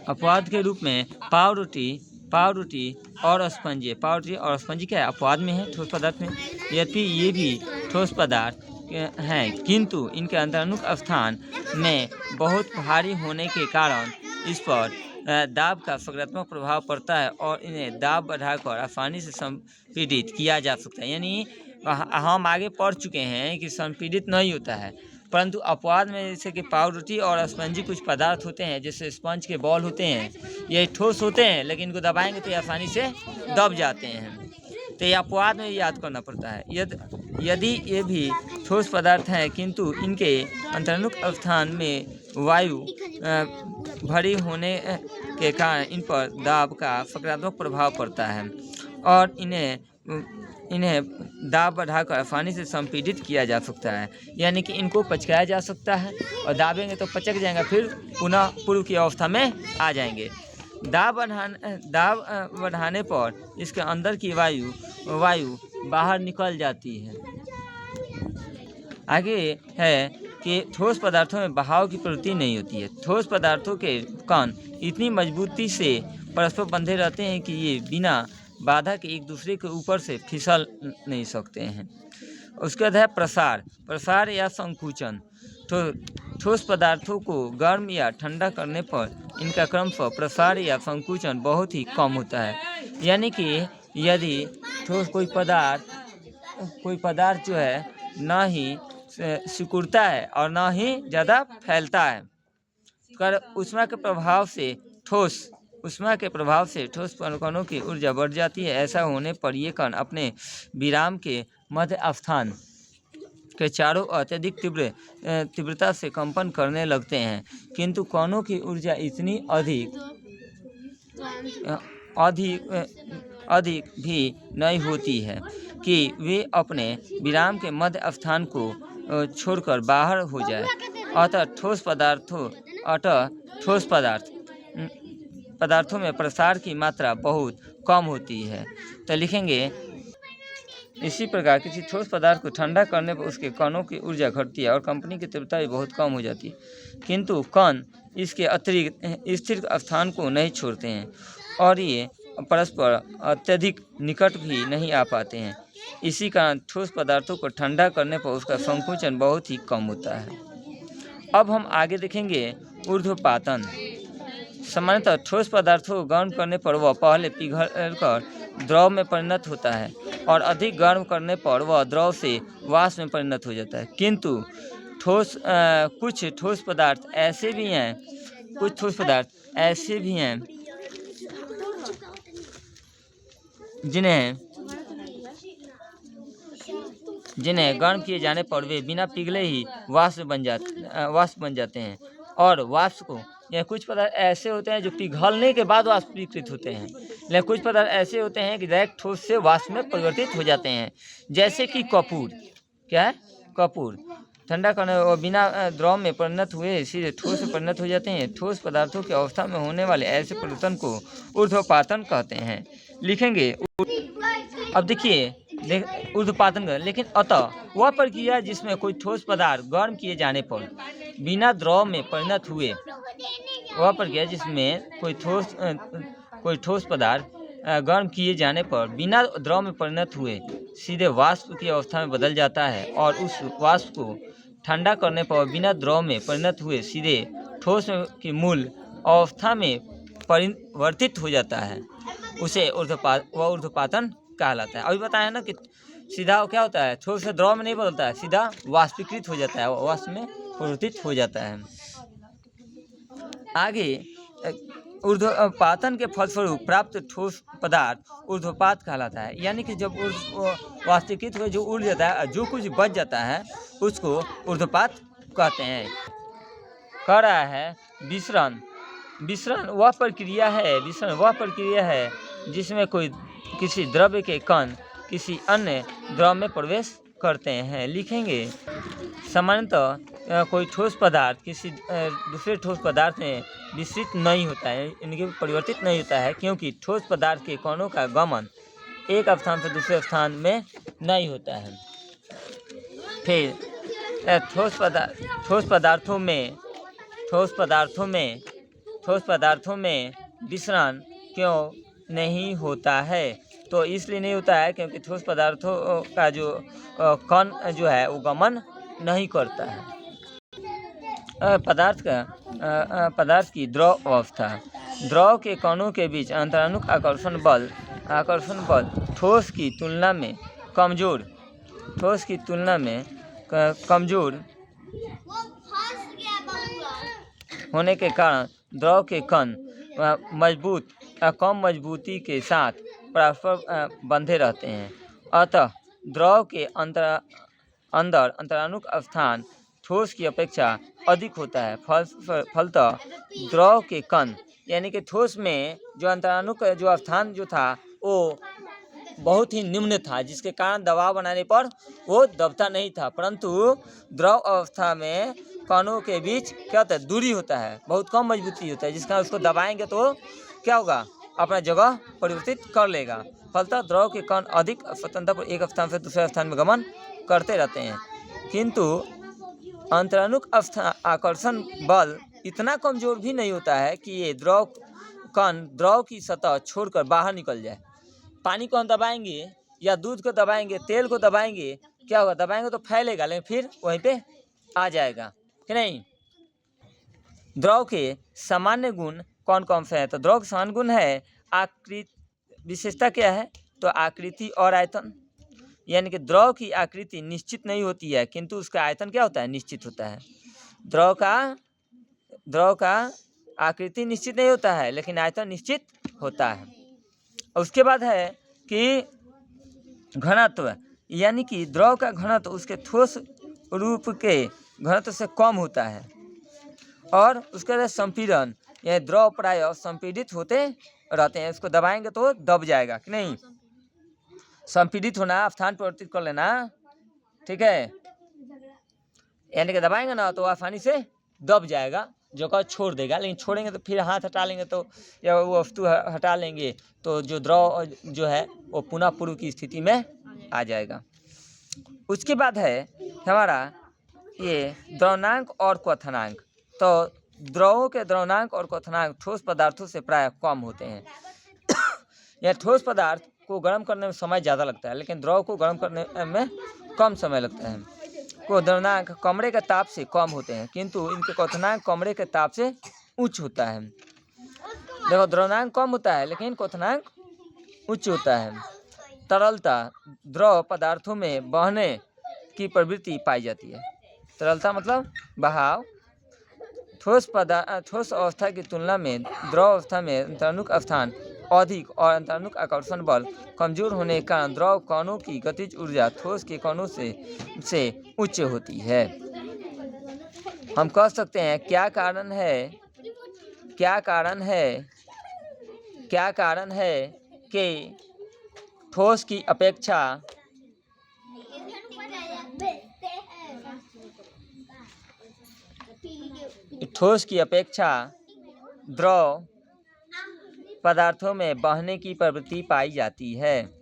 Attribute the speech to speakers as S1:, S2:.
S1: अपवाद के रूप में पावरोटी और स्पंजी। पावरोटी और स्पंजी क्या है, अपवाद में है ठोस पदार्थ में। यद्यपि ये भी ठोस पदार्थ हैं, किंतु इनके अंतर्मुख स्थान में बहुत भारी होने के कारण इस पर दाब का सकारात्मक प्रभाव पड़ता है और इन्हें दाब बढ़ाकर आसानी से संपीड़ित किया जा सकता है। यानी हम आगे पढ़ चुके हैं कि संपीड़ित नहीं होता है, परंतु अपवाद में जैसे कि पावरोटी और स्पंजी कुछ पदार्थ होते हैं, जैसे स्पंज के बॉल होते हैं, ये ठोस होते हैं लेकिन इनको दबाएंगे तो ये आसानी से दब जाते हैं। तो ये अपवाद में याद करना पड़ता है। यदि ये भी ठोस पदार्थ हैं किंतु इनके अंतर्मुख स्थान में वायु भरी होने के कारण इन पर दाब का सकारात्मक प्रभाव पड़ता है और इन्हें दाब बढ़ाकर आसानी से संपीड़ित किया जा सकता है। यानी कि इनको पचकाया जा सकता है और दाबेंगे तो पचक जाएंगे, फिर पुनः पूर्व की अवस्था में आ जाएंगे। दाब बढ़ाने पर इसके अंदर की वायु बाहर निकल जाती है। आगे है कि ठोस पदार्थों में बहाव की प्रवृत्ति नहीं होती है। ठोस पदार्थों के कण इतनी मजबूती से परस्पर बंधे रहते हैं कि ये बिना बाधा के एक दूसरे के ऊपर से फिसल नहीं सकते हैं। उसके बाद है प्रसार या संकुचन। ठोस पदार्थों को गर्म या ठंडा करने पर इनका क्रमशः प्रसार या संकुचन बहुत ही कम होता है। यानी कि यदि ठोस कोई पदार्थ जो है ना ही सिकुड़ता है और ना ही ज़्यादा फैलता है, कर उष्मा के प्रभाव से ठोस कणों की ऊर्जा बढ़ जाती है। ऐसा होने पर ये कण अपने विराम के मध्य स्थान के चारों अत्यधिक तीव्रता से कंपन करने लगते हैं, किंतु कणों की ऊर्जा इतनी अधिक भी नहीं होती है कि वे अपने विराम के मध्य स्थान को छोड़कर बाहर हो जाए। अतः ठोस पदार्थों में प्रसार की मात्रा बहुत कम होती है। तो लिखेंगे, इसी प्रकार किसी ठोस पदार्थ को ठंडा करने पर उसके कणों की ऊर्जा घटती है और कंपन की तीव्रता भी बहुत कम हो जाती है, किंतु कण इसके अतिरिक्त स्थिर स्थान को नहीं छोड़ते हैं और ये परस्पर अत्यधिक निकट भी नहीं आ पाते हैं। इसी कारण ठोस पदार्थों को ठंडा करने पर उसका संकुचन बहुत ही कम होता है। अब हम आगे देखेंगे ऊर्ध्वपातन। सामान्यतः ठोस पदार्थों को गर्म करने पर वह पहले पिघलकर द्रव में परिणत होता है और अधिक गर्म करने पर वह द्रव से वाष्प में परिणत हो जाता है। किंतु कुछ ठोस पदार्थ ऐसे भी हैं जिन्हें गर्म किए जाने पर वे बिना पिघले ही वाष्प बन जाते हैं। और कुछ पदार्थ ऐसे होते हैं जो पिघलने के बाद वाष्पीकृत होते हैं, लेकिन कुछ पदार्थ ऐसे होते हैं कि डायरेक्ट ठोस से वाष्प में परिवर्तित हो जाते हैं, जैसे कि कपूर ठंडा करने और बिना द्रव में परिणत हुए सीधे ठोस में परिणत हो जाते हैं। ठोस पदार्थों की अवस्था में होने वाले ऐसे परिवर्तन को ऊर्ध्वपातन कहते हैं। लिखेंगे, अब देखिए ऊर्ध्वपातन का, लेकिन अतः वह प्रक्रिया जिसमें कोई ठोस पदार्थ गर्म किए जाने पर बिना द्रव में परिणत हुए, वह प्रक्रिया जिसमें कोई ठोस पदार्थ गर्म किए जाने पर बिना द्रव में परिणत हुए सीधे वाष्प की अवस्था में बदल जाता है और उस वाष्प को ठंडा करने पर बिना द्रव में परिणत हुए सीधे ठोस की मूल अवस्था में परिवर्तित हो जाता है, उसे ऊर्ध्वपातन कहलाता है। अभी बताया ना कि सीधा क्या होता है, ठोस से द्रव में नहीं बदलता है, सीधा वाष्पीकृत हो जाता है, वाष्प में परिवर्तित हो जाता है। आगे ऊर्ध्वपातन के फलस्वरूप प्राप्त ठोस पदार्थ ऊर्ध्वपात कहलाता है। यानी कि जब वाष्पीकृत हो जो उड़ जाता है, जो कुछ बच जाता है उसको ऊर्ध्वपात कहते हैं। कह रहा है विसरण वह प्रक्रिया है जिसमें किसी द्रव्य के कण किसी अन्य द्रव में प्रवेश करते हैं। लिखेंगे, सामान्यतः कोई ठोस पदार्थ किसी दूसरे ठोस पदार्थ में विस्तृत नहीं होता है, इनके परिवर्तित नहीं होता है, क्योंकि ठोस पदार्थ के कणों का गमन एक स्थान से दूसरे स्थान में नहीं होता है। फिर ठोस पदार्थों में ठोस पदार्थों में विसरण क्यों नहीं होता है? तो इसलिए नहीं होता है क्योंकि ठोस पदार्थों का जो कण जो है वो गमन नहीं करता है। पदार्थ की द्रव अवस्था। द्रव के कणों के बीच अंतरानुक आकर्षण बल ठोस की तुलना में कमजोर होने के कारण द्रव के कण मजबूत या कम मजबूती के साथ परस्पर बंधे रहते हैं। अतः द्रव के अंदर अंतरानुक स्थान ठोस की अपेक्षा अधिक होता है। फलतः द्रव के कण यानी कि ठोस में जो अंतरानुक जो स्थान जो था वो बहुत ही निम्न था, जिसके कारण दबाव बनाने पर वो दबता नहीं था, परंतु द्रव अवस्था में कणों के बीच क्या होता है, दूरी होता है, बहुत कम मजबूती होता है, जिस कारण उसको दबाएंगे तो क्या होगा, अपना जगह परिवर्तित कर लेगा। फलतः द्रव के कण अधिक स्वतंत्र एक स्थान से दूसरे स्थान में गमन करते रहते हैं, किंतु अंतरानुक आकर्षण बल इतना कमजोर भी नहीं होता है कि ये द्रव कण द्रव की सतह छोड़कर बाहर निकल जाए। पानी को हम दबाएंगे या दूध को दबाएंगे, तेल को दबाएंगे, क्या होगा, दबाएंगे तो फैलेगा लेकिन फिर वहीं पे आ जाएगा कि नहीं। द्रव के सामान्य गुण कौन कौन से हैं? तो द्रव के सामान्य गुण है आकृति। विशेषता क्या है? तो आकृति और आयतन, यानी कि द्रव की आकृति निश्चित नहीं होती है किंतु उसका आयतन क्या होता है, निश्चित होता है। द्रव का आकृति निश्चित नहीं होता है लेकिन आयतन निश्चित होता है। उसके बाद है कि घनत्व, यानी कि द्रव का घनत्व उसके ठोस रूप के घनत्व से कम होता है। और उसके बाद संपीड़न, यह द्रव प्रायः संपीड़ित होते रहते हैं, इसको दबाएंगे तो दब जाएगा कि नहीं। संपीड़ित होना, स्थान परिवर्तित कर लेना, ठीक है, यानी कि दबाएंगे ना तो आसानी से दब जाएगा, जगह छोड़ देगा। लेकिन छोड़ेंगे तो फिर हाथ हटा लेंगे तो या वो वस्तु हटा लेंगे तो जो द्रव जो है वो पुनः पूर्व की स्थिति में आ जाएगा। उसके बाद है हमारा ये द्रवनांक और क्वथनांक। तो द्रवों के द्रवनांक और क्वथनांक ठोस पदार्थों से प्राय कम होते हैं। यह ठोस पदार्थ को गर्म करने में समय ज़्यादा लगता है लेकिन द्रव को गर्म करने में कम समय लगता है। को द्रवनांक कमरे के ताप से कम होते हैं किंतु इनके क्वथनांक कमरे के ताप से उच्च होता है। देखो, द्रवनांक कम होता है लेकिन क्वथनांक उच्च होता है। तरलता, द्रव पदार्थों में बहने की प्रवृत्ति पाई जाती है। तरलता मतलब बहाव। ठोस अवस्था की तुलना में द्रव अवस्था में अंतरानुक स्थान अधिक और अंतरानुक आकर्षण बल कमजोर होने के कारण द्रव कणों की गतिज ऊर्जा ठोस के कणों से उच्च होती है। हम कह सकते हैं क्या कारण है कि ठोस की अपेक्षा द्रव पदार्थों में बहने की प्रवृत्ति पाई जाती है।